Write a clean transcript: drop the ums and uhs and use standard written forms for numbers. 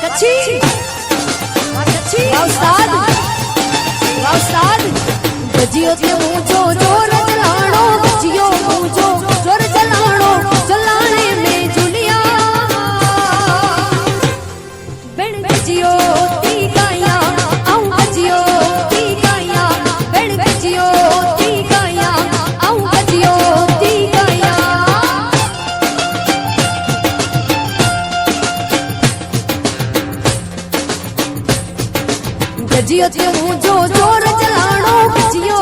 कच्छी गजियो ते मुझो जोर चलाणो गजियो मुझो जोर चलाणो चलाने में जुलिया बेण गजियो ती गाया आऊं गजियो ती गाया बेण गजियो ती गाया आऊं गजियो ती गाया गजियो ते मुझो जोर चलाणो गजियो